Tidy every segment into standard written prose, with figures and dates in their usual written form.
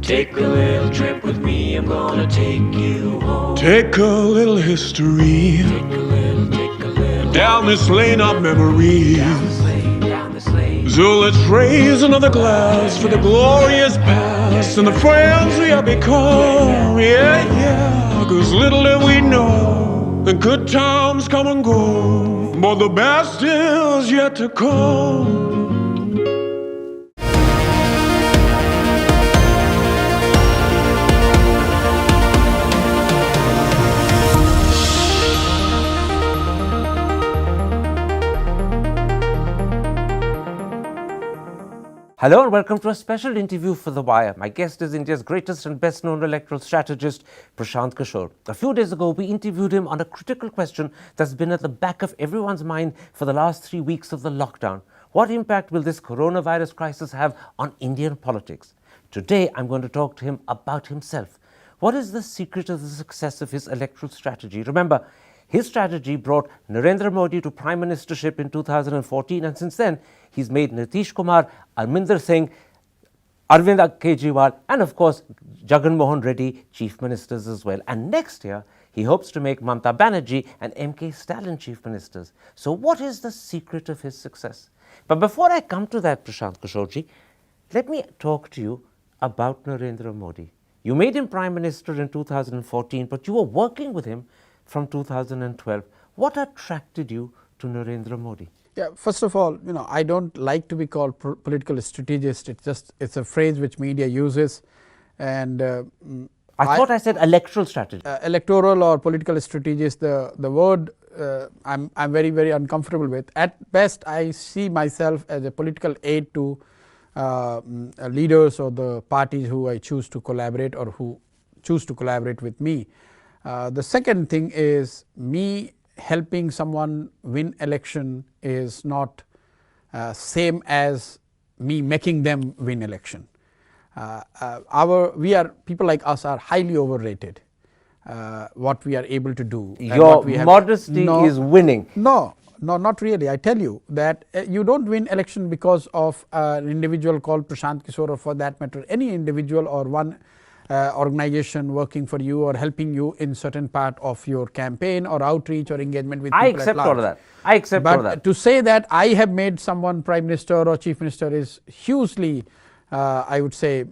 Take a little trip with me, I'm gonna take you home. Take a little history Take a little down this lane of memories. down this lane. So let's raise another glass for the glorious past and the friends we have become. Yeah, yeah, 'cause little did we know the good times come and go, but the best is yet to come. Hello and welcome to a special interview for The Wire. My guest is India's greatest and best known electoral strategist, Prashant Kishore. A few days ago, we interviewed him on a critical question that's been at the back of everyone's mind for the last 3 weeks of the lockdown. What impact will this coronavirus crisis have on Indian politics? Today, I'm going to talk to him about himself. What is the secret of the success of his electoral strategy? Remember, his strategy brought Narendra Modi to Prime Ministership in 2014, and since then, he's made Nitish Kumar, Arminder Singh, Arvind Kejriwal, and of course, Jagan Mohan Reddy Chief Ministers as well. And next year, he hopes to make Mamata Banerjee and M.K. Stalin Chief Ministers. So what is the secret of his success? But before I come to that, Prashant Kishoreji, let me talk to you about Narendra Modi. You made him Prime Minister in 2014, but you were working with him from 2012. What attracted you to Narendra Modi? Yeah, first of all, I don't like to be called political strategist. It's a phrase which media uses, and I thought I said electoral strategy. Electoral or political strategist. The word I'm very, very uncomfortable with. At best, I see myself as a political aid to leaders or the parties who I choose to collaborate or who choose to collaborate with me. The second thing is me helping someone win election is not same as me making them win election. People like us are highly overrated. What we are able to do. Your modesty is winning. No, not really. I tell you that you don't win election because of an individual called Prashant Kishore, or for that matter, any individual or one organization working for you or helping you in certain part of your campaign or outreach or engagement with people I accept all of that. I accept all of that. But to say that I have made someone Prime Minister or Chief Minister is hugely, I would say,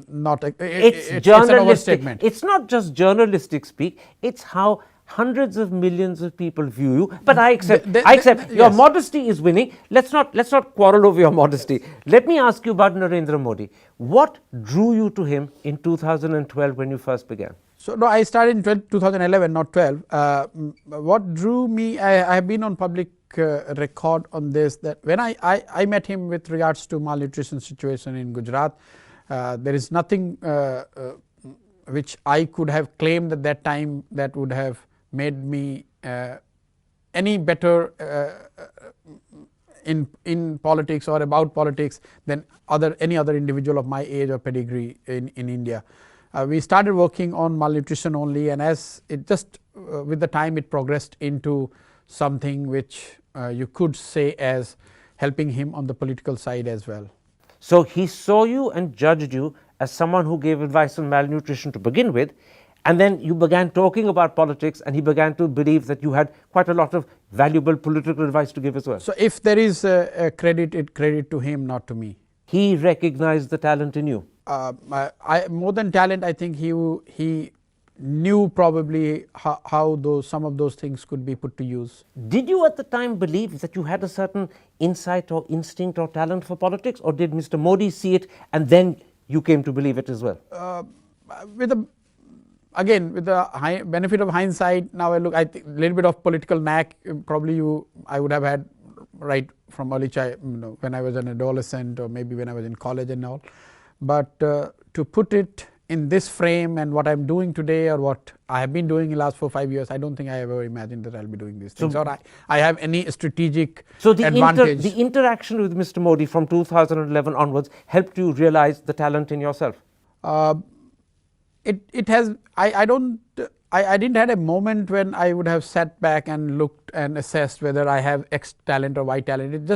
not. It's an journalistic. overstatement. It's not just journalistic speak. It's how hundreds of millions of people view you. But I accept. I accept. Your yes. modesty is winning. Let's not quarrel over your modesty. Let me ask you about Narendra Modi. What drew you to him in 2012 when you first began? So no, I started in 2011, not 12. What drew me, I have been on public record on this, that when I met him with regards to malnutrition situation in Gujarat, there is nothing which I could have claimed at that time that would have made me any better in politics or about politics than any other individual of my age or pedigree in India. We started working on malnutrition only, and as it just with the time it progressed into something which you could say as helping him on the political side as well. So he saw you and judged you as someone who gave advice on malnutrition to begin with, and then you began talking about politics, and he began to believe that you had quite a lot of valuable political advice to give as well. So if there is a credit to him, not to me. He recognized the talent in you. More than talent, I think he knew probably how some of those things could be put to use. Did you at the time believe that you had a certain insight or instinct or talent for politics, or did Mr. Modi see it and then you came to believe it as well? With the benefit of hindsight, now I think a little bit of political knack. Probably I would have had right from early when I was an adolescent or maybe when I was in college and all. But to put it in this frame and what I'm doing today or what I have been doing in the last 4-5 years, I don't think I ever imagined that I'll be doing these things, or I have any strategic advantage. The interaction with Mr. Modi from 2011 onwards helped you realize the talent in yourself? It has. I don't I didn't had a moment when I would have sat back and looked and assessed whether I have X talent or Y talent. It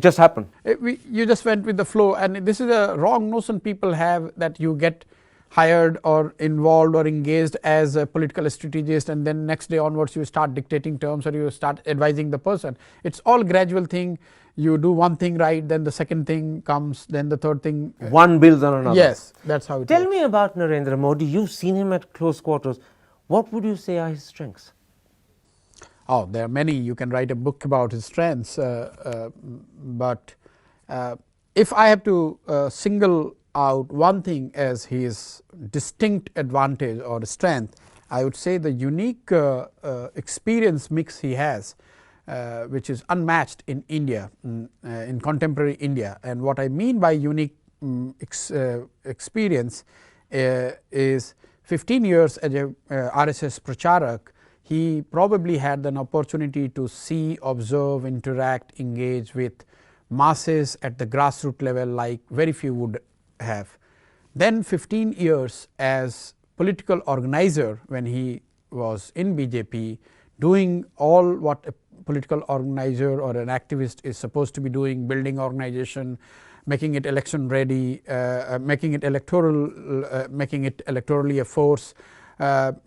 just happened. You just went with the flow, and this is a wrong notion people have, that you get hired or involved or engaged as a political strategist, and then next day onwards you start dictating terms or you start advising the person. It's all gradual thing. You do one thing right, then the second thing comes, then the third thing. One builds on another. Yes, that's how it Tell works. me about Narendra Modi. You've seen him at close quarters. What would you say are his strengths? Oh, there are many. You can write a book about his strengths, but if I have to single out one thing as his distinct advantage or strength, I would say the unique experience mix he has, which is unmatched in India, in contemporary India. And what I mean by unique experience is 15 years as a RSS Pracharak, he probably had an opportunity to see, observe, interact, engage with masses at the grassroots level like very few would have. Then 15 years as political organizer when he was in BJP, doing all what a political organizer or an activist is supposed to be doing, building organization, making it election ready, making it electorally a force,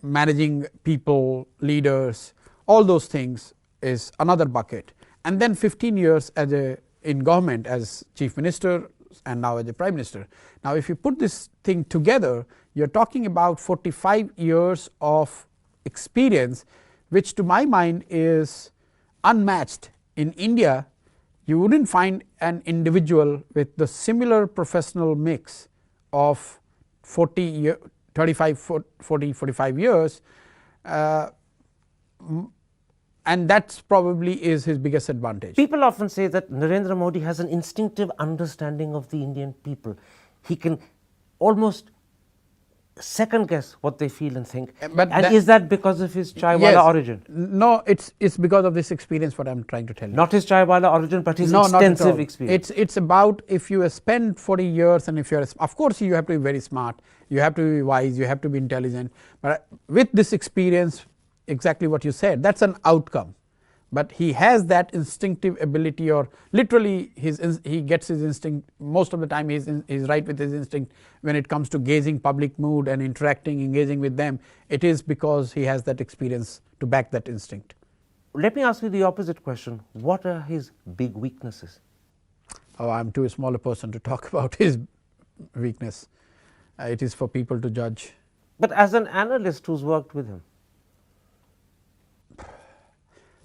managing people, leaders, all those things is another bucket. And then 15 years as in government as chief minister and now as a prime minister. Now, if you put this thing together, you are talking about 45 years of experience, which to my mind is unmatched in India. You would not find an individual with the similar professional mix of 45 years, and that probably is his biggest advantage. People often say that Narendra Modi has an instinctive understanding of the Indian people. He can almost second guess what they feel and think. And is that because of his chaiwala origin? No, it's because of this experience, what I am trying to tell you. Not his chaiwala origin, but his extensive experience. It's about if you spend 40 years and if you are, of course you have to be very smart, you have to be wise, you have to be intelligent, but with this experience, exactly what you said, that's an outcome. But he has that instinctive ability, or literally he gets his instinct most of the time. He's right with his instinct when it comes to gauging public mood and interacting, engaging with them. It is because he has that experience to back that instinct. Let me ask you the opposite question. What are his big weaknesses? Oh, I'm too small a person to talk about his weakness. It is for people to judge. But as an analyst who's worked with him?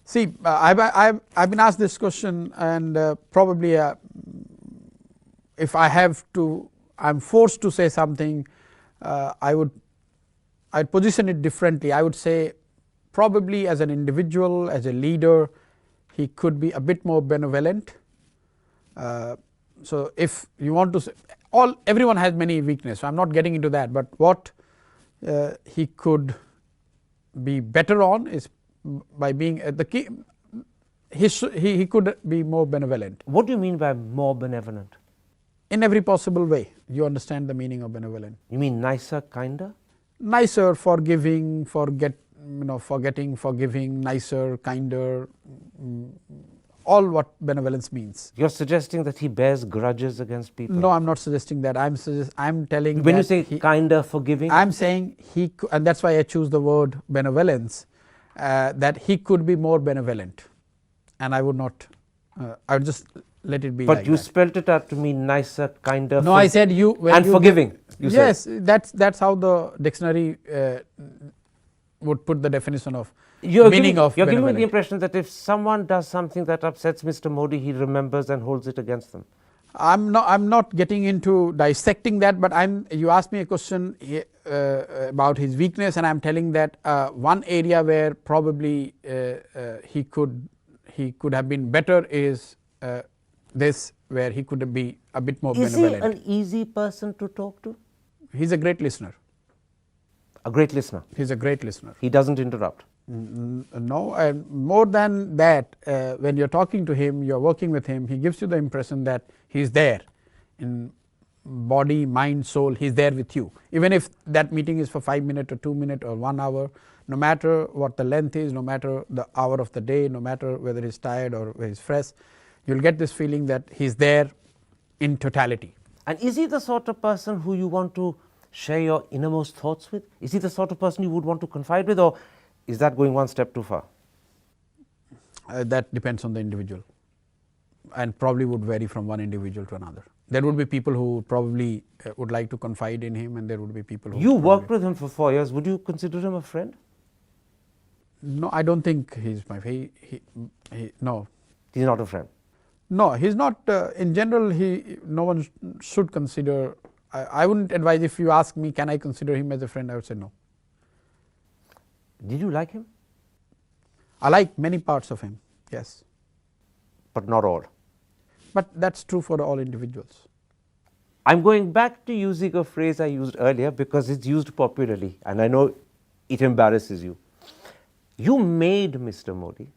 See, I've been asked this question, and probably if I have to, I'm forced to say something, I'd position it differently. I would say probably as an individual, as a leader, he could be a bit more benevolent. So if you want to say, everyone has many weaknesses, so I'm not getting into that, but what he could be better on is by being the key, he could be more benevolent. What do you mean by more benevolent? In every possible way. You understand the meaning of benevolent. You mean nicer, kinder? Nicer, forgiving, forgetting, forgiving, nicer, kinder, all what benevolence means. You're suggesting that he bears grudges against people? No, I'm not suggesting that. I'm telling when that you say kinder, forgiving? I'm saying and that's why I choose the word benevolence. That he could be more benevolent, and I would not. I would just let it be. But like you that. spelt it out to me nicer, kinder. No, I said you and you forgiving. Yes, that's how the dictionary would put the definition of meaning of. You're giving me the impression that if someone does something that upsets Mr. Modi, he remembers and holds it against them. I'm not getting into dissecting that, but you asked me a question about his weakness, and I'm telling that one area where probably he could have been better is this, where he could be a bit more benevolent. Is he an easy person to talk to? He's a great listener. A great listener? He's a great listener. He doesn't interrupt? No, and more than that, when you're talking to him, you're working with him, he gives you the impression that he's there in body, mind, soul, he's there with you. Even if that meeting is for 5 minutes or 2 minutes or 1 hour, no matter what the length is, no matter the hour of the day, no matter whether he's tired or whether he's fresh, you'll get this feeling that he's there in totality. And is he the sort of person who you want to share your innermost thoughts with? Is he the sort of person you would want to confide with, or is that going one step too far? That depends on the individual, and probably would vary from one individual to another. There would be people who probably would like to confide in him, and there would be people who... You worked with him for 4 years. Would you consider him a friend? No, I don't think he's my... no. He's not a friend? No, he's not. In general, no one should consider... I wouldn't advise, if you ask me, can I consider him as a friend, I would say no. Did you like him? I like many parts of him, yes. But not all? But that's true for all individuals. I'm going back to using a phrase I used earlier because it's used popularly, and I know it embarrasses you. You made Mr. Modi.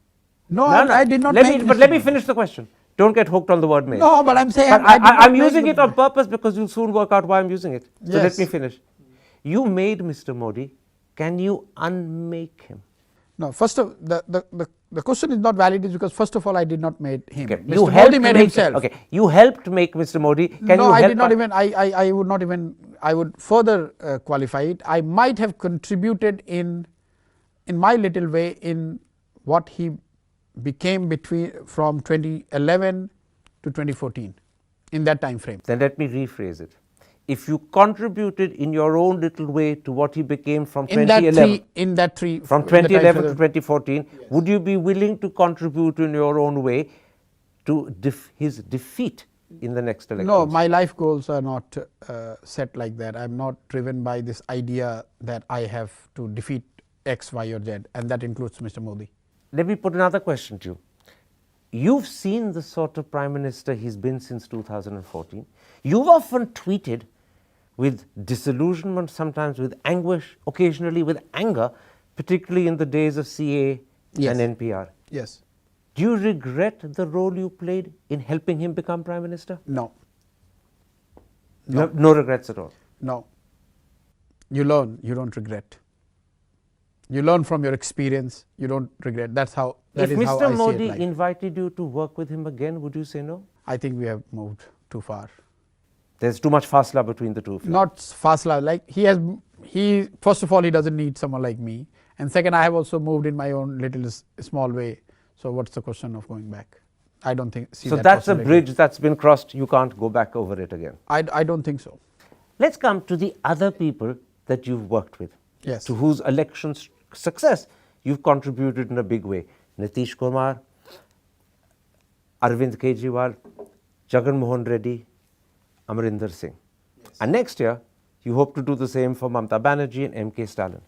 No, I did not make But let me finish the question. Don't get hooked on the word made. No, but I'm saying... I'm using it on purpose because you'll soon work out why I'm using it. So yes. Let me finish. You made Mr. Modi. Can you unmake him? No, first of the question is not valid is because first of all I did not make him. Okay. Mr. Modi made himself. Okay, you helped make Mr. Modi. Can no, you I help did not even. I would not even. I would further qualify it. I might have contributed in my little way in what he became from 2011 to 2014 in that time frame. Then let me rephrase it. If you contributed in your own little way to what he became from 2011, from 2011 to 2014, yes. Would you be willing to contribute in your own way to his defeat in the next election? No, my life goals are not set like that. I'm not driven by this idea that I have to defeat X, Y or Z, and that includes Mr. Modi. Let me put another question to you. You've seen the sort of Prime Minister he's been since 2014. You've often tweeted with disillusionment, sometimes with anguish, occasionally with anger, particularly in the days of CA yes. and NPR. Yes. Do you regret the role you played in helping him become Prime Minister? No. No regrets at all? No. You learn, you don't regret. You learn from your experience, you don't regret. That's how If Mr. Modi invited you to work with him again, would you say no? I think we have moved too far. There's too much fasla between the two of you. Not fasla, like he first of all he doesn't need someone like me, and second I have also moved in my own little small way. So what's the question of going back? I don't think. So that's a bridge that's been crossed. You can't go back over it again. I don't think so. Let's come to the other people that you've worked with. Yes. To whose election success you've contributed in a big way. Nitish Kumar, Arvind Kejriwal, Jagan Mohan Reddy, Amarinder Singh. Yes. And next year, you hope to do the same for Mamata Banerjee and MK Stalin.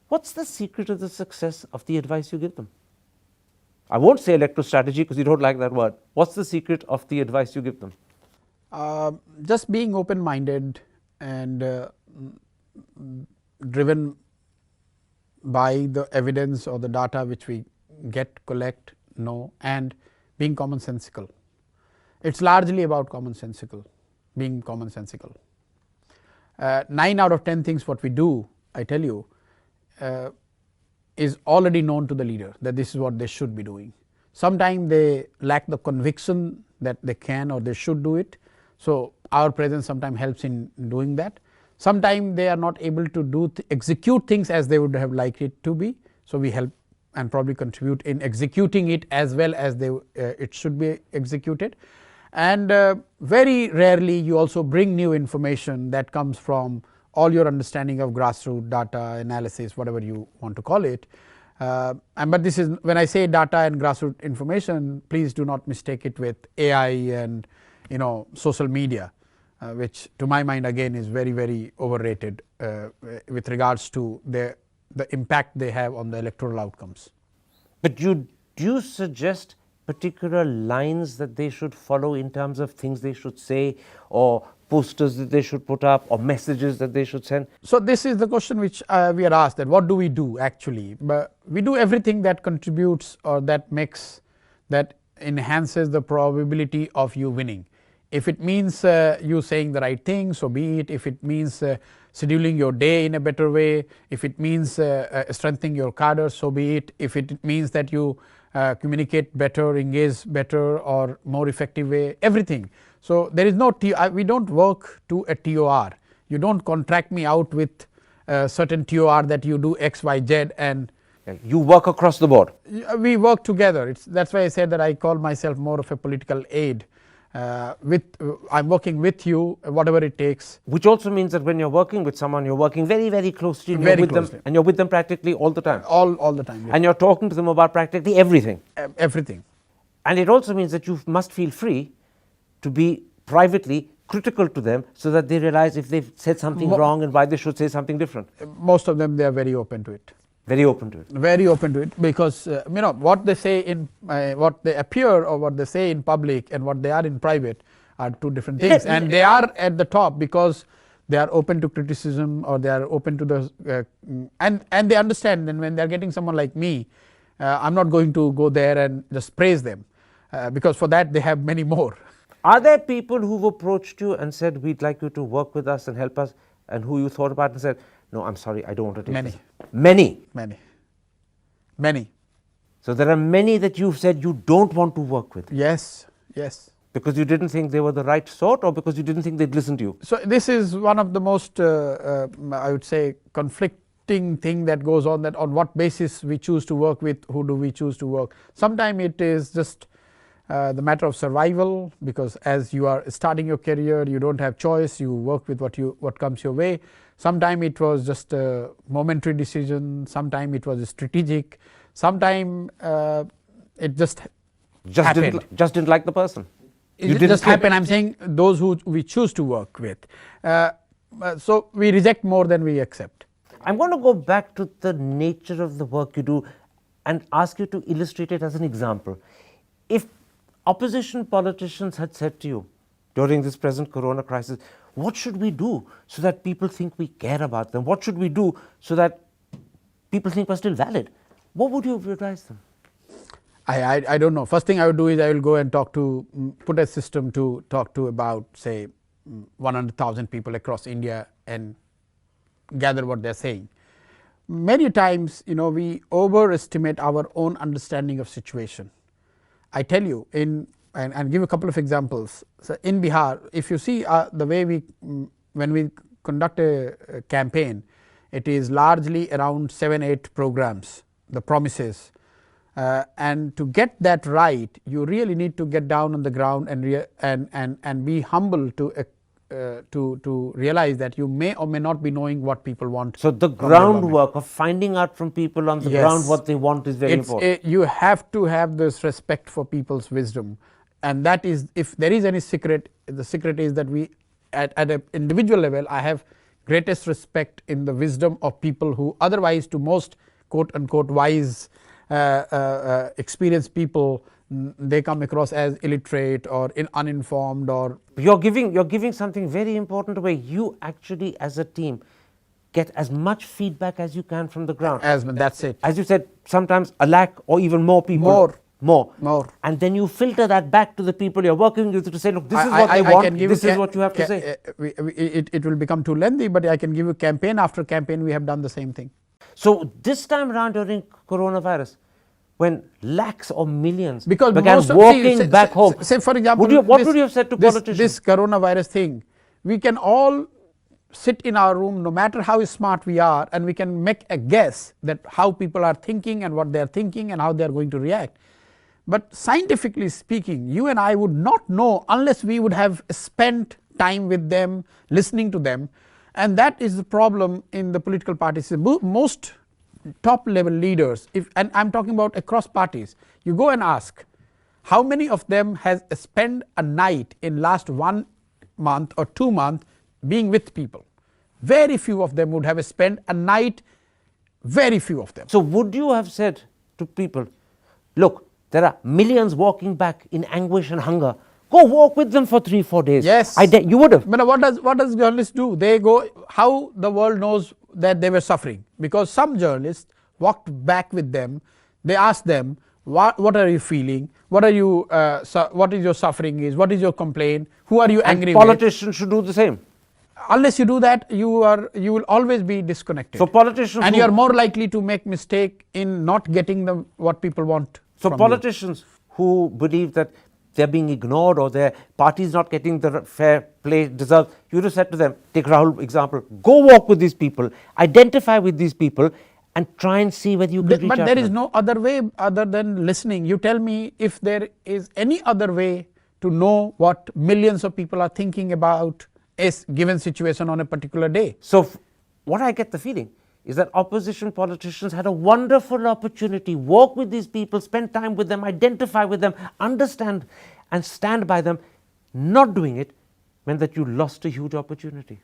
What's the secret of the success of the advice you give them? I won't say electoral strategy because you don't like that word. What's the secret of the advice you give them? Just being open-minded and driven by the evidence or the data which we collect, know, and being commonsensical. It's largely about being commonsensical. 9 out of 10 things what we do, I tell you, is already known to the leader that this is what they should be doing. Sometimes they lack the conviction that they can or they should do it. So our presence sometimes helps in doing that. Sometimes they are not able to execute things as they would have liked it to be. So we help and probably contribute in executing it as well as it should be executed. And very rarely you also bring new information that comes from all your understanding of grassroots data analysis, whatever you want to call it. But this is, when I say data and grassroots information, please do not mistake it with AI and social media, which to my mind again is very, very overrated with regards to the impact they have on the electoral outcomes. But do you suggest particular lines that they should follow in terms of things they should say, or posters that they should put up, or messages that they should send? So this is the question which we are asked, that what do we do actually? But we do everything that contributes or that enhances the probability of you winning. If it means you saying the right thing, so be it. If it means scheduling your day in a better way, if it means strengthening your cadre, so be it. If it means that you communicate better, engage better or more effective way, everything. So, there is no we do not work to a TOR. You do not contract me out with certain TOR that you do X, Y, Z, and you work across the board. We work together. That is why I said that I call myself more of a political aid. I am working with you, whatever it takes. Which also means that when you are working with someone, you are working very, very closely, and Very you're with closely. them, and you are with them practically all the time. All the time. And you are talking to them about practically everything. Everything. And it also means that you must feel free to be privately critical to them, so that they realize if they've said something wrong and why they should say something different. Most of them, they are very open to it. Very open to it. Very open to it, because what they say in what they appear or what they say in public and what they are in private are two different things. And they are at the top because they are open to criticism, or they are open to the and they understand. And when they are getting someone like me, I am not going to go there and just praise them, because for that they have many more. Are there people who've approached you and said, we'd like you to work with us and help us, and who you thought about and said, no, I'm sorry, I don't want to take Many. this? Many. Many. So there are many that you've said you don't want to work with. Yes. Because you didn't think they were the right sort, or because you didn't think they'd listen to you? So, this is one of the most I would say conflicting thing that goes on, that on what basis we choose to work with, who do we choose to work. Sometimes it is just the matter of survival, because as you are starting your career, you don't have choice, you work with what comes your way. Sometimes it was just a momentary decision, sometimes it was strategic, sometimes it just happened. Just didn't like the person. It just happened. I am saying those who we choose to work with. So, we reject more than we accept. I'm going to go back to the nature of the work you do and ask you to illustrate it as an example. If opposition politicians had said to you during this present corona crisis, what should we do so that people think we care about them? What should we do so that people think we're still valid? What would you have advised them? I don't know. First thing I would do is I will go and put a system to talk to about, say, 100,000 people across India and gather what they are saying. Many times, we overestimate our own understanding of situation. I tell you, and give a couple of examples. So, in Bihar, if you see the way when we conduct a campaign, it is largely around 7-8 programs, the promises. And to get that right, you really need to get down on the ground and be humble to realize that you may or may not be knowing what people want. So, the groundwork of finding out from people on the ground what they want is very important. You have to have this respect for people's wisdom, and that is, if there is any secret, the secret is that we at an individual level, I have greatest respect in the wisdom of people who otherwise, to most quote unquote wise experienced people, they come across as illiterate or uninformed. Or you're giving something very important away. You actually, as a team, get as much feedback as you can from the ground. That's it. As you said, sometimes a lakh or even more people. More. And then you filter that back to the people you're working with to say, look, this is what they want, this is what you have to say. It will become too lengthy, but I can give you campaign after campaign, we have done the same thing. So, this time around during coronavirus, when lakhs or millions began walking back home, say for example, what would you have said to politicians? This coronavirus thing, we can all sit in our room, no matter how smart we are, and we can make a guess that how people are thinking and what they are thinking and how they are going to react. But scientifically speaking, you and I would not know unless we would have spent time with them, listening to them, and that is the problem in the political parties. Most top level leaders, and I am talking about across parties, you go and ask how many of them has spent a night in last 1 month or 2 months being with people. Very few of them would have spent a night, very few of them. So, would you have said to people, look, there are millions walking back in anguish and hunger, go walk with them for 3-4 days? Yes. You would have. But what does journalists do? They go, how the world knows that they were suffering? Because some journalists walked back with them, they asked them, what are you feeling, what are you what is your suffering is, what is your complaint, who are you angry And politicians should do the same. Unless you do that, you will always be disconnected. So politicians and you are more likely to make mistake in not getting them what people want. So from politicians who believe that they're being ignored or their party is not getting the fair play deserved, you would have said to them, take Rahul example, go walk with these people, identify with these people and try and see whether you can reach out. But there is no other way other than listening. You tell me if there is any other way to know what millions of people are thinking about a given situation on a particular day. So what I get the feeling is that opposition politicians had a wonderful opportunity, walk with these people, spend time with them, identify with them, understand and stand by them. Not doing it meant that you lost a huge opportunity.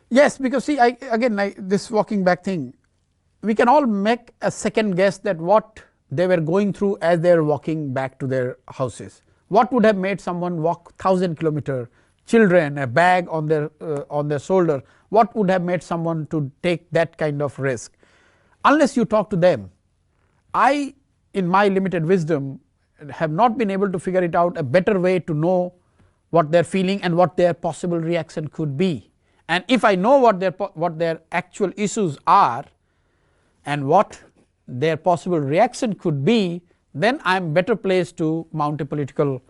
Yes, because see, this walking back thing, we can all make a second guess that what they were going through as they were walking back to their houses. What would have made someone walk 1,000 kilometers, children, a bag on their shoulder, what would have made someone to take that kind of risk? Unless you talk to them, I, in my limited wisdom, have not been able to figure it out a better way to know what they're feeling and what their possible reaction could be. And if I know what their actual issues are and what their possible reaction could be, then I am better placed to mount a political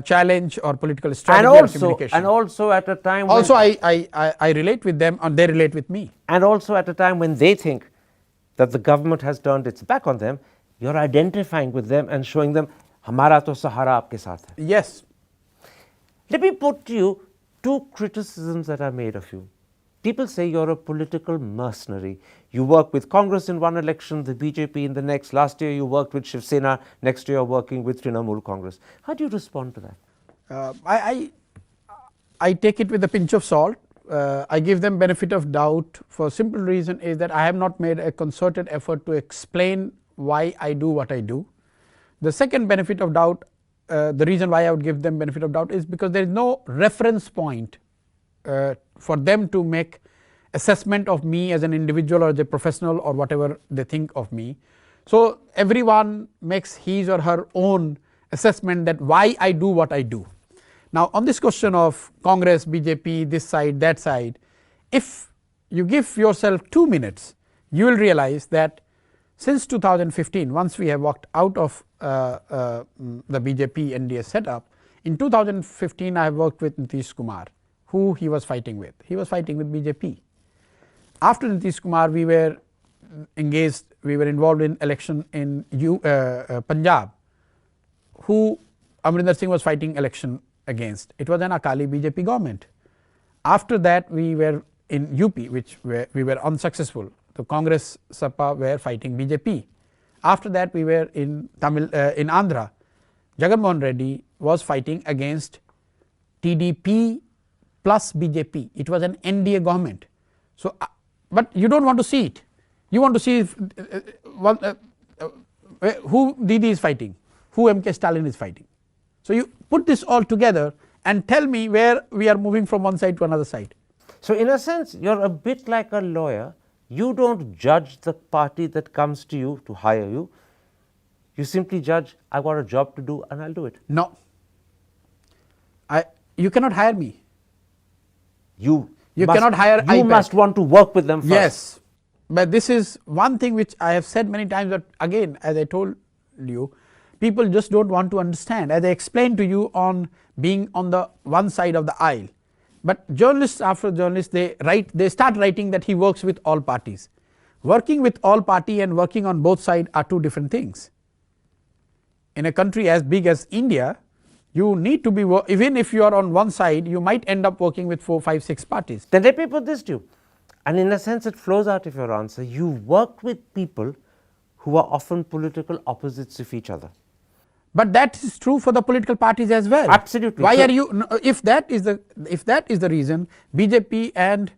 challenge or political strategy or communication. And also at a time when also I relate with them and they relate with me. And also at a time when they think that the government has turned its back on them, you're identifying with them and showing them, Hamara to Sahara aapke saath hai. Yes. Let me put to you two criticisms that are made of you. People say you're a political mercenary. You work with Congress in one election, the BJP in the next. Last year you worked with Shiv Sena, next year you're working with Trinamool Congress. How do you respond to that? I take it with a pinch of salt. I give them benefit of doubt for simple reason is that I have not made a concerted effort to explain why I do what I do. The second benefit of doubt, the reason why I would give them benefit of doubt is because there is no reference point for them to make assessment of me as an individual or as a professional or whatever they think of me. So everyone makes his or her own assessment that why I do what I do. Now on this question of Congress, BJP, this side, that side, if you give yourself 2 minutes, you will realize that since 2015, once we have walked out of the BJP NDA setup, in 2015 I have worked with Nitish Kumar, who he was fighting with. He was fighting with BJP. After Nitish Kumar, we were engaged, we were involved in election in Punjab, who Amrinder Singh was fighting election against. It was an Akali BJP government. After that, we were in UP, which we were unsuccessful. The Congress Sapa were fighting BJP. After that, we were in in Andhra. Jagan Mohan Reddy was fighting against TDP plus BJP. It was an NDA government. So, but you don't want to see it. You want to see who Didi is fighting, who MK Stalin is fighting. So you put this all together and tell me where we are moving from one side to another side. So in a sense, you're a bit like a lawyer. You don't judge the party that comes to you to hire you. You simply judge, I've got a job to do and I'll do it. No. You cannot hire me. You cannot hire You must want to work with them first. Yes. But this is one thing which I have said many times, that again, as I told you, people just don't want to understand. As I explained to you on being on the one side of the aisle. But journalists after journalists, they start writing that he works with all parties. Working with all party and working on both sides are two different things. In a country as big as India, you need to be, even if you are on one side, you might end up working with 4, 5, 6 parties. Then let me put this to you, and in a sense it flows out of your answer. You worked with people who are often political opposites of each other. But that is true for the political parties as well. Absolutely. Why are you, if that is the reason, BJP and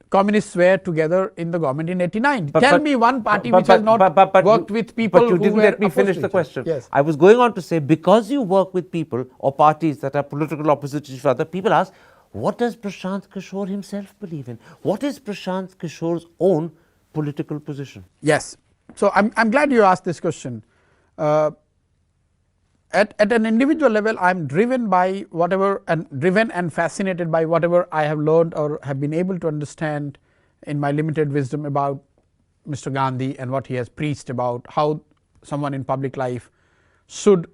communists were together in the government in 89. Tell me one party which has not worked with people who were But you didn't let me finish the question. Yes. I was going on to say, because you work with people or parties that are political opposites to each other, people ask, what does Prashant Kishore himself believe in? What is Prashant Kishore's own political position? Yes. So I'm glad you asked this question. At an individual level, I am driven by whatever and driven and fascinated by whatever I have learned or have been able to understand in my limited wisdom about Mr. Gandhi and what he has preached about how someone in public life should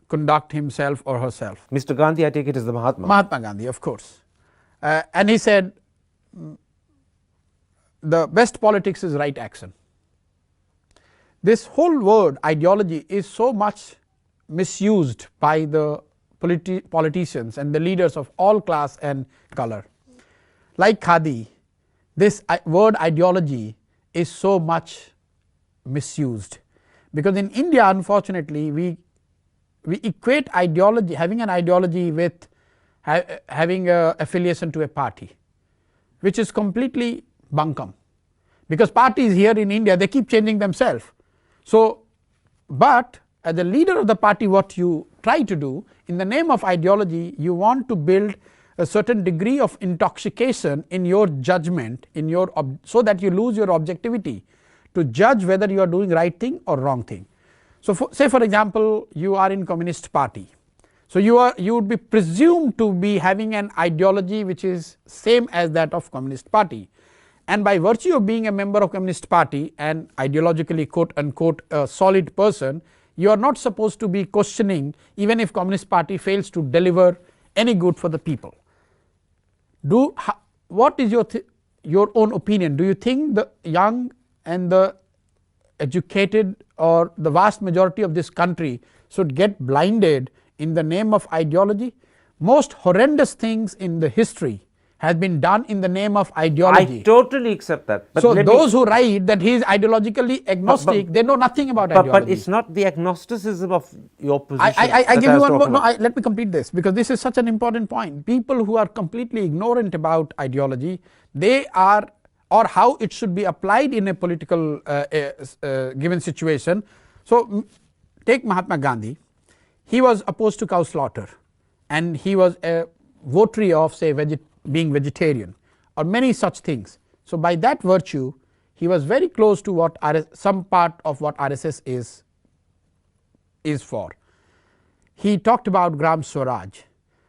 conduct himself or herself. Mr. Gandhi, I take it, is the Mahatma. Mahatma Gandhi, of course. And he said, the best politics is right action. This whole word ideology is so much misused by the politicians and the leaders of all class and color. Like khadi, this word ideology is so much misused, because in India, unfortunately, we equate ideology, having an ideology, with having a affiliation to a party, which is completely bunkum, because parties here in India, they keep changing themselves. So, but as a leader of the party, what you try to do in the name of ideology, you want to build a certain degree of intoxication in your judgment, in your so that you lose your objectivity to judge whether you are doing right thing or wrong thing. So, say for example, you are in Communist Party. So, you would be presumed to be having an ideology which is same as that of Communist Party, and by virtue of being a member of Communist Party and ideologically quote unquote a solid person, you are not supposed to be questioning even if Communist Party fails to deliver any good for the people. What is your own opinion? Do you think the young and the educated or the vast majority of this country should get blinded in the name of ideology? Most horrendous things in the history has been done in the name of ideology. I totally accept that. But so those who write that he is ideologically agnostic, they know nothing about ideology. But it's not the agnosticism of your position. I give you one more. No, let me complete this, because this is such an important point. People who are completely ignorant about ideology, they are, or how it should be applied in a political given situation. So, take Mahatma Gandhi. He was opposed to cow slaughter, and he was a votary of, say, being vegetarian or many such things. So, by that virtue, he was very close to what some part of what RSS is for. He talked about Gram Swaraj.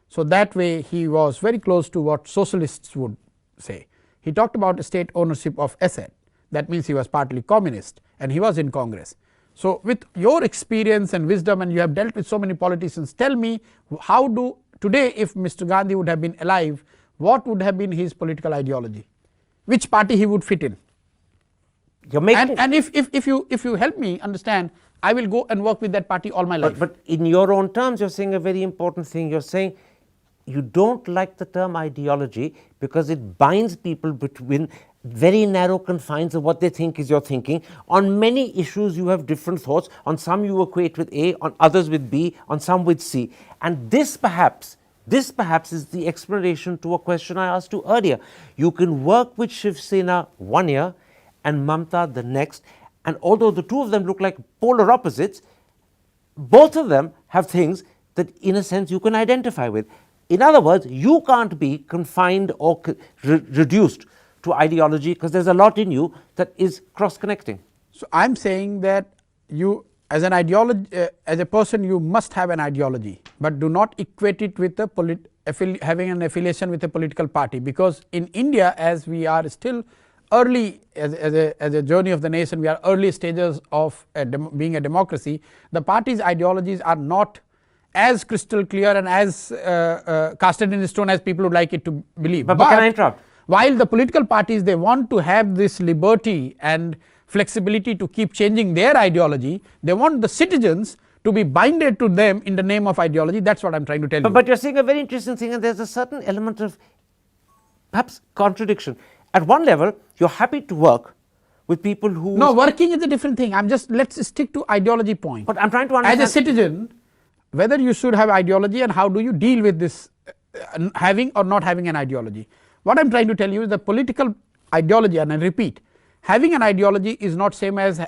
So, that way he was very close to what socialists would say. He talked about state ownership of asset. That means he was partly communist, and he was in Congress. So, with your experience and wisdom, and you have dealt with so many politicians, tell me, how do today, if Mr. Gandhi would have been alive, what would have been his political ideology? Which party he would fit in? And if you help me understand, I will go and work with that party all my life. But in your own terms, you're saying a very important thing. You're saying you don't like the term ideology because it binds people between very narrow confines of what they think is your thinking. On many issues you have different thoughts. On some you equate with A, on others with B, on some with C. And this perhaps is the explanation to a question I asked you earlier. You can work with Shiv Sena one year and Mamta the next, and although the two of them look like polar opposites, both of them have things that in a sense you can identify with. In other words, you can't be confined or reduced to ideology, because there's a lot in you that is cross-connecting. So, I am saying that you, as an ideology, as a person, you must have an ideology, but do not equate it with having an affiliation with a political party, because in India, as we are still early as a journey of the nation, we are early stages of being a democracy. The party's ideologies are not as crystal clear and as casted in stone as people would like it to believe. But can I interrupt? While the political parties, they want to have this liberty and flexibility to keep changing their ideology, they want the citizens to be binded to them in the name of ideology. That's what I'm trying to tell you. But you're saying a very interesting thing, and there's a certain element of perhaps contradiction. At one level, you're happy to work with people who... No, working is a different thing. Let's stick to ideology point. But I'm trying to understand... As a citizen, whether you should have ideology and how do you deal with this having or not having an ideology. What I'm trying to tell you is the political ideology, and I repeat, having an ideology is not same as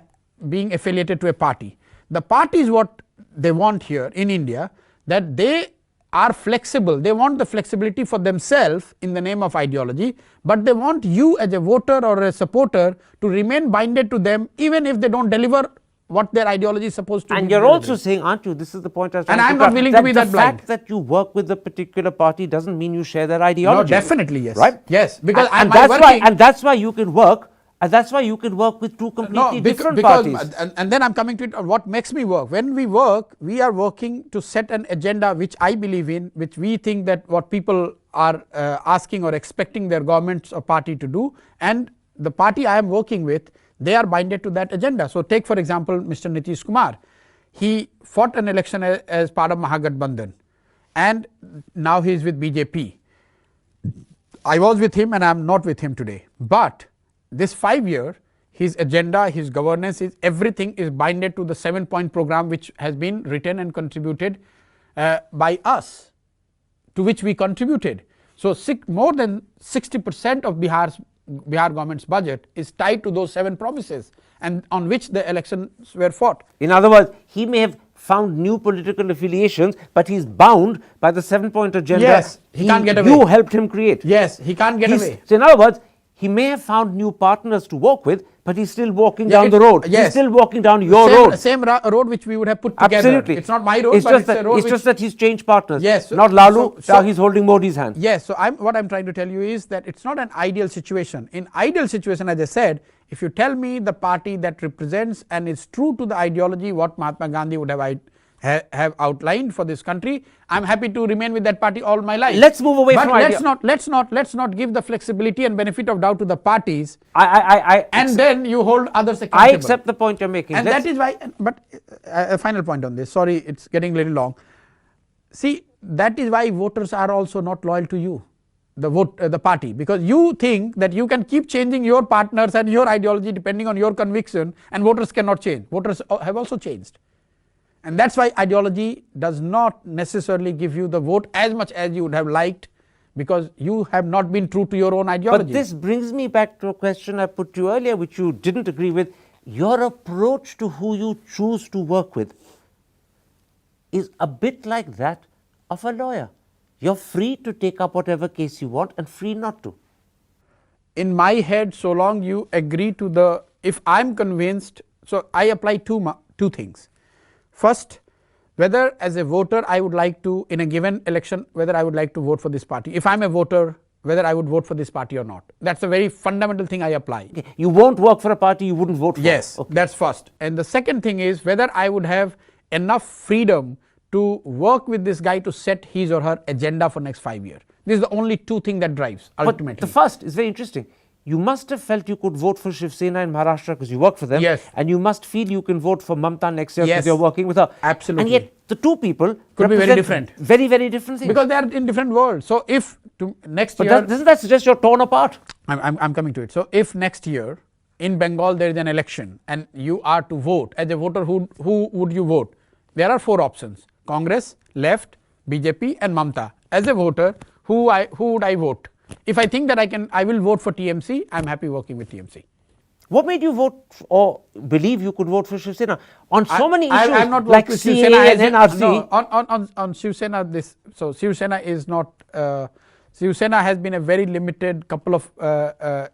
being affiliated to a party. The party is what they want here in India, that they are flexible. They want the flexibility for themselves in the name of ideology, but they want you as a voter or a supporter to remain binded to them even if they don't deliver what their ideology is supposed to be. And you're also saying, aren't you, this is the point I was trying And to I'm not willing to be that blind. The fact that you work with a particular party doesn't mean you share their ideology. No, definitely, yes. Right? Yes, because and that's why you can work. And that's why you can work with two completely different parties. And then I'm coming to it, what makes me work. When we work, we are working to set an agenda which I believe in, which we think that what people are asking or expecting their governments or party to do, and the party I am working with, they are binded to that agenda. So take for example Mr. Nitish Kumar. He fought an election as part of Mahagathbandhan, and now he is with BJP. I was with him and I am not with him today. But this 5 year, his agenda, his governance, everything is binded to the 7-point program which has been written and contributed by us, to which we contributed. So more than 60% of Bihar government's budget is tied to those 7 promises, and on which the elections were fought. In other words, he may have found new political affiliations, but he's bound by the 7-point agenda. Yes, he can't get away. You helped him create. Yes, he can't get away. So in other words, he may have found new partners to work with, but he's still walking down the road. Yes. He's still walking down your road. Same road which we would have put together. Absolutely. It's not my road, but it's a road. It's just that he's changed partners. Yes. Not Lalu, now he's holding Modi's hand. Yes. So what I'm trying to tell you is that it's not an ideal situation. In ideal situation, as I said, if you tell me the party that represents and is true to the ideology what Mahatma Gandhi would have outlined for this country, I'm happy to remain with that party all my life. Let's move away from let's not give the flexibility and benefit of doubt to the parties. Then you hold others accountable. I accept the point you're making. And that is why. But a final point on this. Sorry, it's getting a little long. See, that is why voters are also not loyal to you, the party, because you think that you can keep changing your partners and your ideology depending on your conviction, and voters cannot change. Voters have also changed. And that's why ideology does not necessarily give you the vote as much as you would have liked, because you have not been true to your own ideology. But this brings me back to a question I put to you earlier, which you didn't agree with. Your approach to who you choose to work with is a bit like that of a lawyer. You're free to take up whatever case you want and free not to. In my head, so long you agree to if I'm convinced, so I apply two things. First, whether as a voter I would like to, in a given election, whether I would like to vote for this party. If I'm a voter, whether I would vote for this party or not. That's a very fundamental thing I apply. Okay. You won't work for a party you wouldn't vote for. Yes, okay. That's first. And the second thing is whether I would have enough freedom to work with this guy to set his or her agenda for next 5 years. This is the only two things that drives ultimately. But the first is very interesting. You must have felt you could vote for Shiv Sena in Maharashtra because you work for them. Yes. And you must feel you can vote for Mamta next year because Yes. you're working with her. Absolutely. And yet the two people could be very different. Very, very different things. Because they are in different worlds. So if next year. But doesn't that suggest you're torn apart? I'm coming to it. So if next year in Bengal there is an election and you are to vote, as a voter, who would you vote? There are 4 options: Congress, Left, BJP and Mamta. As a voter, who would I vote? If I think that I will vote for TMC, I'm happy working with TMC. What made you vote or believe you could vote for Shiv Sena? On so many issues I'm not like with CAA Shiv Sena and NRC. No, on Shiv Sena, Shiv Sena is not, Shiv Sena has been a very limited couple of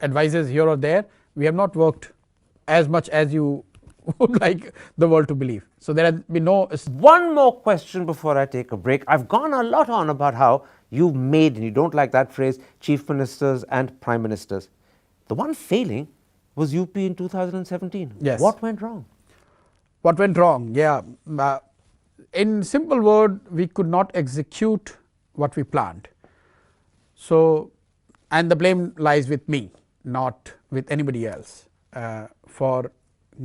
advisors here or there. We have not worked as much as you would like the world to believe. So there has been no. One more question before I take a break. I've gone a lot on about how you made, and you don't like that phrase, chief ministers and prime ministers. The one failing was UP in 2017. Yes. What went wrong? What went wrong? Yeah. In simple word, we could not execute what we planned. So, and the blame lies with me, not with anybody else, for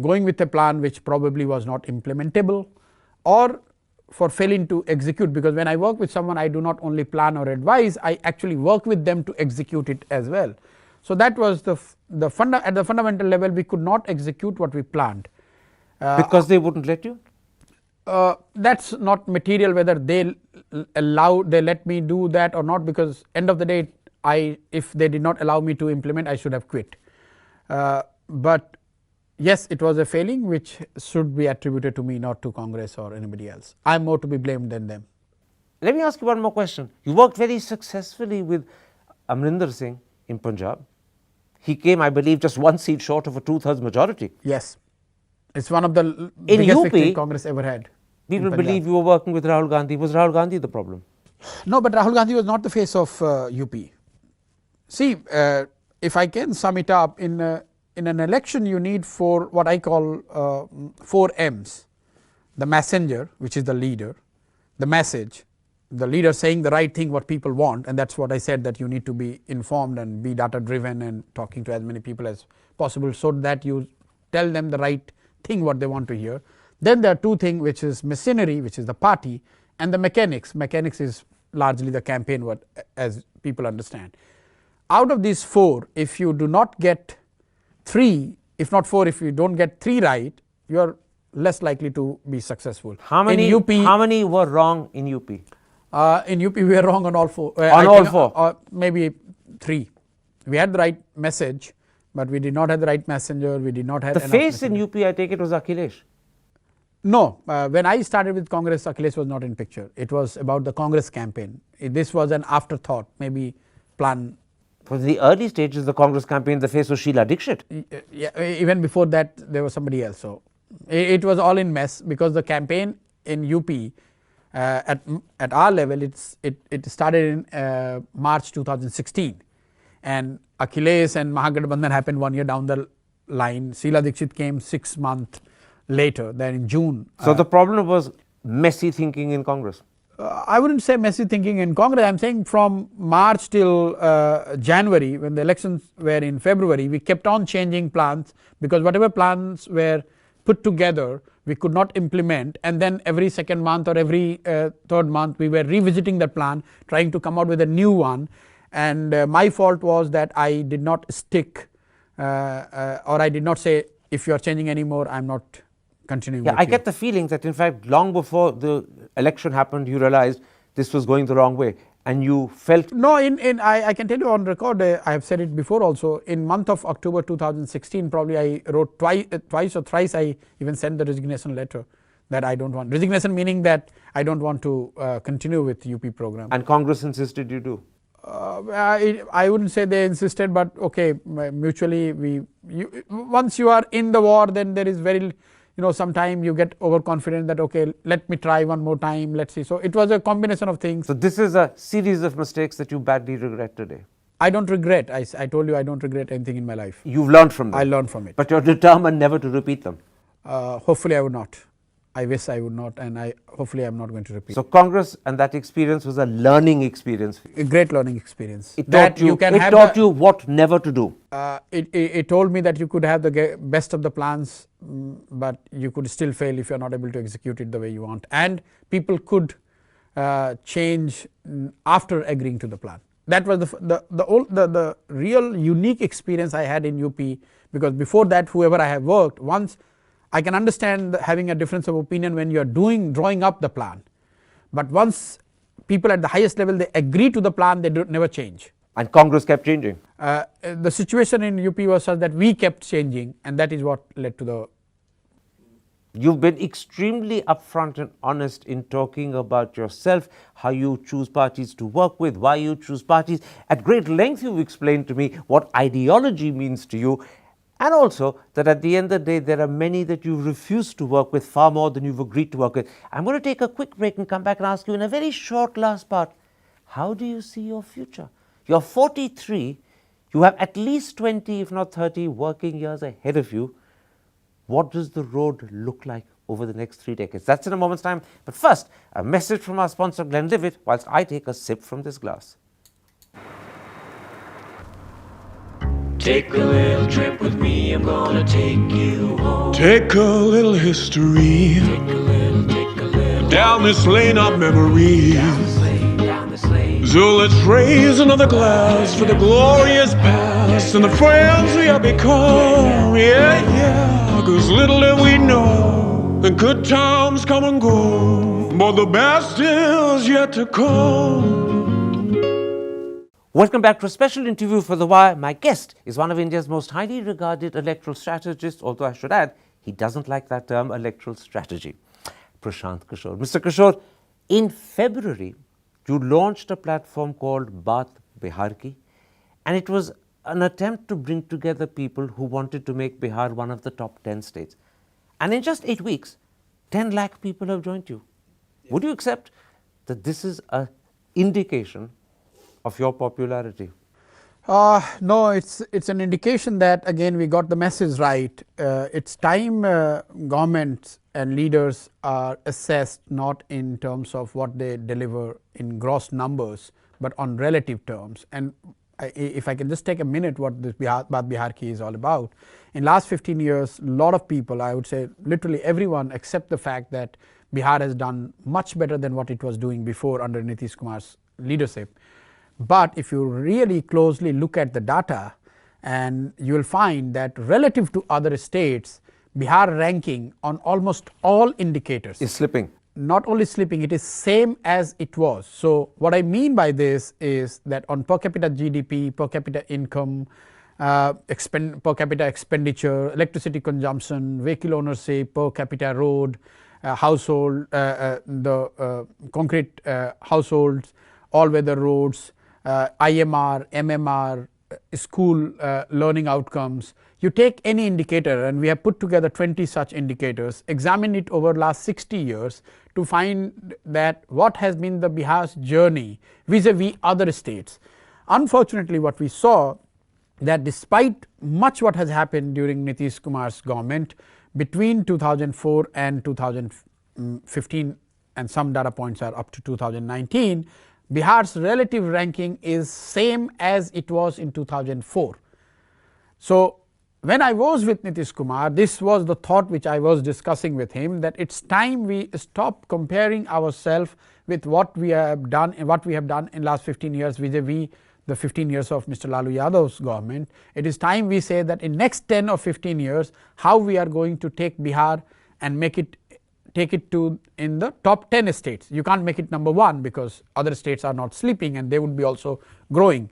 going with a plan which probably was not implementable, or for failing to execute, because when I work with someone, I do not only plan or advise, I actually work with them to execute it as well. So that was at the fundamental level, we could not execute what we planned. Because they wouldn't let you? That's not material whether they let me do that or not, because end of the day, if they did not allow me to implement, I should have quit. But yes, it was a failing which should be attributed to me, not to Congress or anybody else. I am more to be blamed than them. Let me ask you one more question. You worked very successfully with Amrinder Singh in Punjab. He came, I believe, just 1 seat short of a 2/3 majority. Yes. It's one of the In biggest UP, victory Congress ever had. people believe you were working with Rahul Gandhi. Was Rahul Gandhi the problem? No, but Rahul Gandhi was not the face of UP. See, if I can sum it up, in an election you need what I call 4 M's. The messenger, which is the leader, the message, the leader saying the right thing what people want, and that's what I said, that you need to be informed and be data driven and talking to as many people as possible so that you tell them the right thing what they want to hear. Then there are 2 things, which is machinery, which is the party, and the mechanics. Mechanics is largely the campaign, what as people understand. Out of these 4, if you do not get 3, if not 4, if you don't get 3 right, you are less likely to be successful. How many were wrong in UP? In UP we were wrong on all 4. On all 4? Maybe 3. We had the right message, but we did not have the right messenger. We did not have the enough face messenger. in UP, I take it, was Akhilesh. No, when I started with Congress, Akhilesh was not in picture. It was about the Congress campaign. This was an afterthought, maybe plan. For the early stages of the Congress campaign, the face was Sheila Dikshit. Yeah, even before that, there was somebody else. So it was all in mess, because the campaign in UP at our level, it started in March 2016, and Akhilesh and Mahagathbandhan happened 1 year down the line. Sheila Dikshit came 6 months later, then in June. So the problem was messy thinking in Congress. I wouldn't say messy thinking in Congress. I am saying from March till January, when the elections were in February, we kept on changing plans, because whatever plans were put together we could not implement, and then every 2nd month or every 3rd month we were revisiting that plan, trying to come out with a new one. And my fault was that I did not stick or I did not say, if you are changing anymore, I am not continuing. Yeah, I get the feeling that in fact long before the election happened, you realized this was going the wrong way, and you felt. No, I can tell you on record, I have said it before also, in month of October 2016, probably I wrote twice or thrice, I even sent the resignation letter that I don't want. Resignation meaning that I don't want to continue with UP program. And Congress insisted you do. I wouldn't say they insisted, but okay, mutually once you are in the war, then there is very, sometime you get overconfident that okay, let me try one more time, let's see. So it was a combination of things. So this is a series of mistakes that you badly regret today. I don't regret. I told you I don't regret anything in my life. You've learned from them. I learned from it. But you're determined never to repeat them. Hopefully I would not. I wish I would not, and hopefully I'm not going to repeat. So Congress and that experience was a learning experience. A great learning experience. It taught you what never to do. It told me that you could have the best of the plans, but you could still fail if you are not able to execute it the way you want. And people could change after agreeing to the plan. That was the real unique experience I had in UP, because before that, whoever I have worked, once I can understand having a difference of opinion when you are drawing up the plan, but once people at the highest level, they agree to the plan, they never change. And Congress kept changing. The situation in UP was such that we kept changing, and that is what led to the. You've been extremely upfront and honest in talking about yourself, how you choose parties to work with, why you choose parties. At great length you've explained to me what ideology means to you, and also that at the end of the day there are many that you refuse to work with far more than you've agreed to work with. I'm going to take a quick break and come back and ask you in a very short last part, how do you see your future? You're 43, you have at least 20 if not 30 working years ahead of you. What does the road look like over the next 3 decades? That's in a moment's time. But first, a message from our sponsor Glenlivet whilst I take a sip from this glass. Take a little trip with me, I'm gonna take you home. Take a little history Take a little down this lane of memories. down this lane. So let's raise another glass for the glorious past and the friends we have become. Yeah, yeah, 'cause little did we know the good times come and go, but the best is yet to come. Welcome back to a special interview for The Wire. My guest is one of India's most highly regarded electoral strategists, although I should add, he doesn't like that term, electoral strategy. Prashant Kishore. Mr. Kishore, in February, you launched a platform called Baat Bihar Ki, and it was an attempt to bring together people who wanted to make Bihar one of the top 10 states. And in just 8 weeks, 10 lakh people have joined you. Would you accept that this is an indication of your popularity? No, it's an indication that again we got the message right. It's time governments and leaders are assessed not in terms of what they deliver in gross numbers, but on relative terms. And if I can just take a minute, what this Baat Bihar Ki is all about. In last 15 years, a lot of people, I would say literally everyone, accept the fact that Bihar has done much better than what it was doing before under Nitish Kumar's leadership. But if you really closely look at the data, and you will find that relative to other states, Bihar ranking on almost all indicators Is slipping. Not only slipping, it is same as it was. So what I mean by this is that on per capita GDP, per capita income, per capita expenditure, electricity consumption, vehicle ownership, per capita road, household, the concrete households, all weather roads, IMR, MMR, school learning outcomes. You take any indicator, and we have put together 20 such indicators, examine it over last 60 years to find that what has been the Bihar's journey vis-a-vis other states. Unfortunately, what we saw that despite much what has happened during Nitish Kumar's government between 2004 and 2015, and some data points are up to 2019, Bihar's relative ranking is same as it was in 2004. So when I was with Nitish Kumar, this was the thought which I was discussing with him, that it's time we stop comparing ourselves with what we have done in last 15 years vis-a-vis the 15 years of Mr. Lalu Yadav's government. It is time we say that in next 10 or 15 years, how we are going to take Bihar and take it to in the top 10 states. You can't make it number 1 because other states are not sleeping and they would be also growing.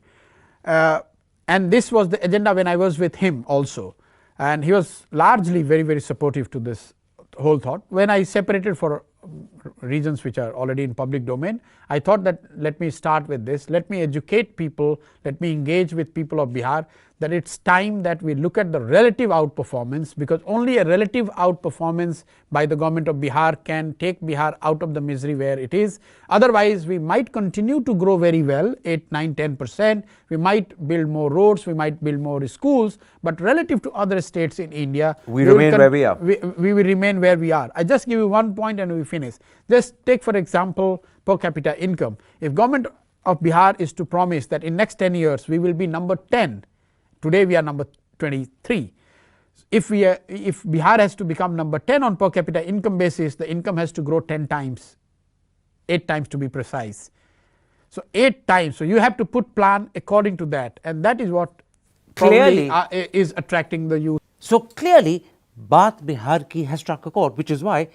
And this was the agenda when I was with him also, and he was largely very, very supportive to this whole thought. When I separated for reasons which are already in public domain, I thought that let me start with this, let me educate people, let me engage with people of Bihar, that it's time that we look at the relative outperformance, because only a relative outperformance by the government of Bihar can take Bihar out of the misery where it is. Otherwise, we might continue to grow very well, 8, 9, 10%, we might build more roads, we might build more schools, but relative to other states in India, we remain where we are. We will remain where we are. I just give you one point and we finish. Just take for example per capita income. If government of Bihar is to promise that in next 10 years we will be number 10, today we are number 23. If Bihar has to become number 10 on per capita income basis, the income has to grow 10 times, 8 times to be precise. So 8 times. So you have to put plan according to that, and that is what Clearly is attracting the youth. So clearly, Baat Bihar Ki has struck a chord, which is why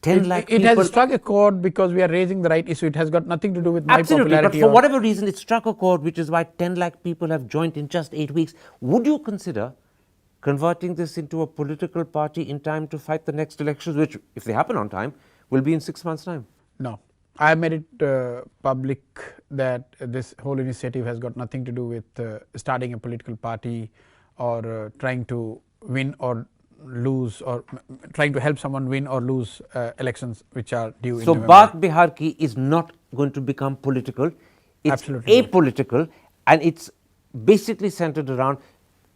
10 lakh It people. has struck a chord because we are raising the right issue. It has got nothing to do with my Absolutely, but popularity. for whatever reason, it struck a chord, which is why 10 lakh people have joined in just 8 weeks. Would you consider converting this into a political party in time to fight the next elections, which, if they happen on time, will be in 6 months' time? No. I have made it public that this whole initiative has got nothing to do with starting a political party or trying to win or lose, or trying to help someone win or lose elections which are due in So November. Baat Bihar Ki is not going to become political. It's Absolutely not. apolitical, and it's basically centered around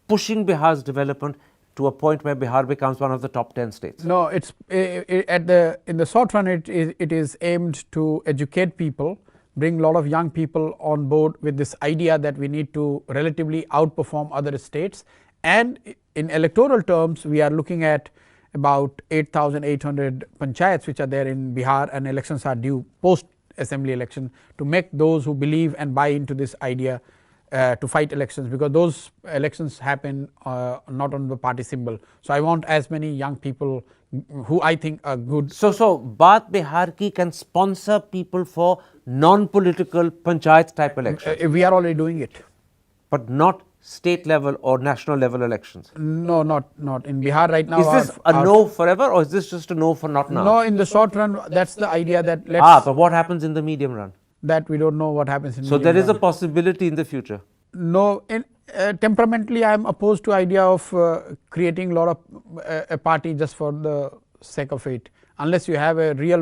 pushing Bihar's development to a point where Bihar becomes one of the top 10 states. No, it's in the short run it is aimed to educate people, bring a lot of young people on board with this idea that we need to relatively outperform other states. And in electoral terms, we are looking at about 8,800 panchayats which are there in Bihar, and elections are due post assembly election, to make those who believe and buy into this idea to fight elections, because those elections happen not on the party symbol. So I want as many young people who I think are good. So Baat Bihar Ki can sponsor people for non-political panchayat type elections, We are already doing it. but not state level or national level elections. No, not in Bihar right now. Is this a no forever, or is this just a no for not now? No, in the short run, that's the idea, that let's But what happens in the medium run? that we don't know what happens in. So medium there is a run. possibility in the future. No, temperamentally I am opposed to idea of creating a lot of a party just for the sake of it, unless you have a real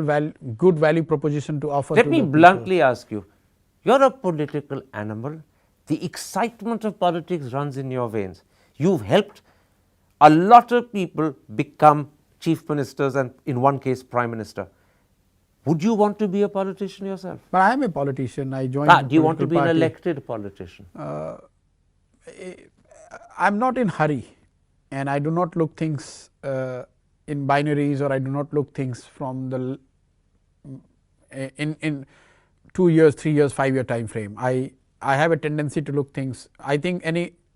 good value proposition to offer. Let to me the bluntly ask you, you're a political animal. The excitement of politics runs in your veins. You've helped a lot of people become chief ministers and in one case prime minister. Would you want to be a politician yourself? But I am a politician. I joined. Do you want to be party. an elected politician? I'm not in hurry, and I do not look things in binaries, or I do not look things from the in 2 years, 3 years, 5 year time frame. I have a tendency to look things. I think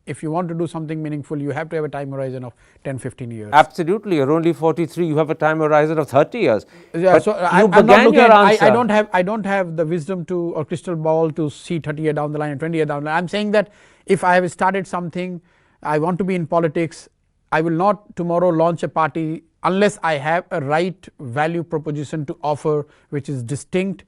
if you want to do something meaningful, you have to have a time horizon of 10, 15 years. Absolutely. You're only 43. You have a time horizon of 30 years. Yeah, but so you I'm began not looking your at, answer. I don't have the wisdom to, or crystal ball to see 30 years down the line and 20 years down the line. I'm saying that if I have started something, I want to be in politics, I will not tomorrow launch a party unless I have a right value proposition to offer, which is distinct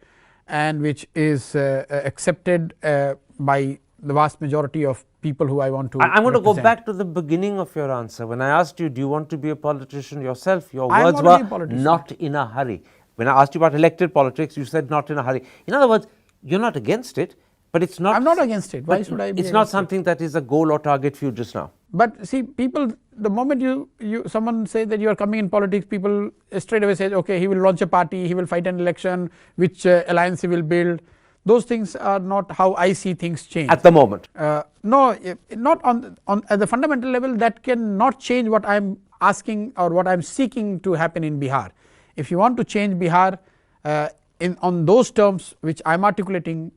and which is accepted by the vast majority of people who I want to I'm going to go represent. back to the beginning of your answer. When I asked you, do you want to be a politician yourself? Your I'm words already a were politician. not in a hurry. When I asked you about elected politics, you said not in a hurry. In other words, you're not against it, but it's not. I'm not against it. Why but should I be It's not against it? something that is a goal or target for you just now. But see, people, the moment someone says that you are coming in politics, people straight away say, okay, he will launch a party, he will fight an election, which alliance he will build. Those things are not how I see things change. At the moment. No, not on at the fundamental level. That can not change what I'm asking or what I'm seeking to happen in Bihar. If you want to change Bihar on those terms which I'm articulating,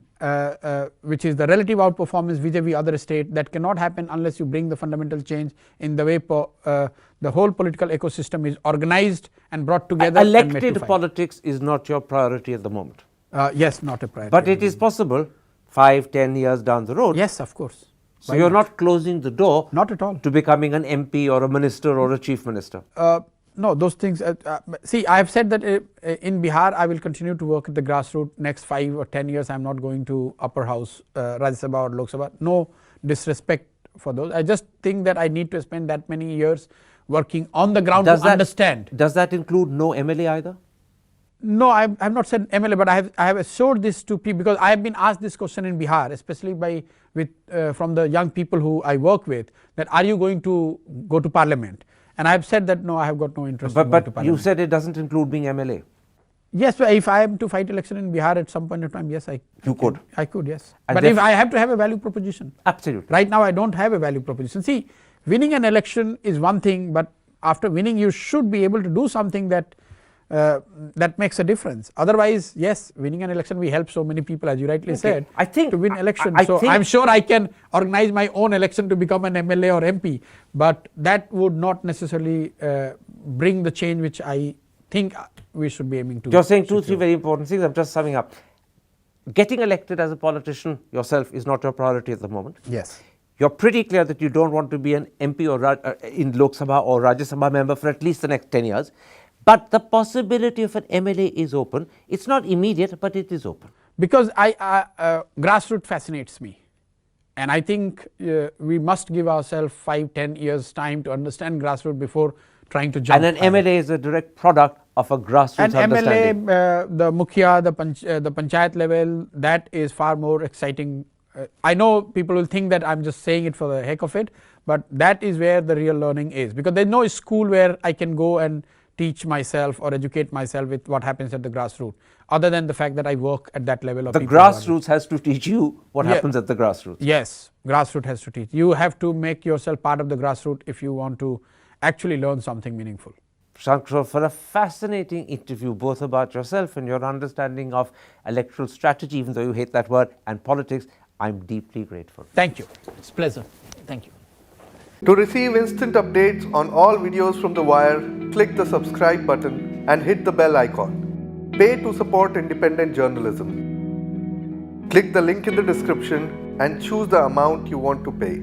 which is the relative outperformance vis-a-vis other state, that cannot happen unless you bring the fundamental change in the way the whole political ecosystem is organized and brought together. Elected politics is not your priority at the moment. Yes, not a priority. But it is possible 5, 10 years down the road. Yes, of course. So you're not closing the door. Not at all. To becoming an MP or a minister or a chief minister. No, those things. See, I have said that in Bihar, I will continue to work at the grassroots. Next 5 or 10 years, I'm not going to upper house, Rajya Sabha or Lok Sabha. No disrespect for those. I just think that I need to spend that many years working on the ground to understand. Does that include no MLA either? No, I have not said MLA, but I have assured this to people, because I have been asked this question in Bihar, especially from the young people who I work with, that are you going to go to parliament? And I have said that no, I have got no interest in going to parliament. You said it doesn't include being MLA. Yes, but if I am to fight election in Bihar at some point in time, yes, I could. I could, yes. And but if I have to have a value proposition. Absolutely. Right now I don't have a value proposition. See, winning an election is one thing, but after winning you should be able to do something that makes a difference. Otherwise, yes, winning an election, we help so many people, as you rightly said, to win election. So I'm sure I can organize my own election to become an MLA or MP, but that would not necessarily bring the change which I think we should be aiming to. You're saying 2, 3 very important things. I'm just summing up. Getting elected as a politician yourself is not your priority at the moment. Yes. You're pretty clear that you don't want to be an MP or in Lok Sabha or Rajya Sabha member for at least the next 10 years. But the possibility of an MLA is open. It's not immediate, but it is open. Because grassroots fascinates me. And I think we must give ourselves 5, 10 years time to understand grassroots before trying to jump. And an MLA is a direct product of a grassroots understanding. MLA, the Mukhya, the Panchayat level, that is far more exciting. I know people will think that I'm just saying it for the heck of it, but that is where the real learning is. Because there's no school where I can go and teach myself or educate myself with what happens at the grassroots, other than the fact that I work at that level of the grassroots has to teach you what happens at the grassroots. Yes, grassroots has to teach. You have to make yourself part of the grassroots if you want to actually learn something meaningful. Prashant, for a fascinating interview, both about yourself and your understanding of electoral strategy, even though you hate that word, and politics, I'm deeply grateful. Thank you. It's a pleasure. Thank you. To receive instant updates on all videos from The Wire, click the subscribe button and hit the bell icon. Pay to support independent journalism. Click the link in the description and choose the amount you want to pay.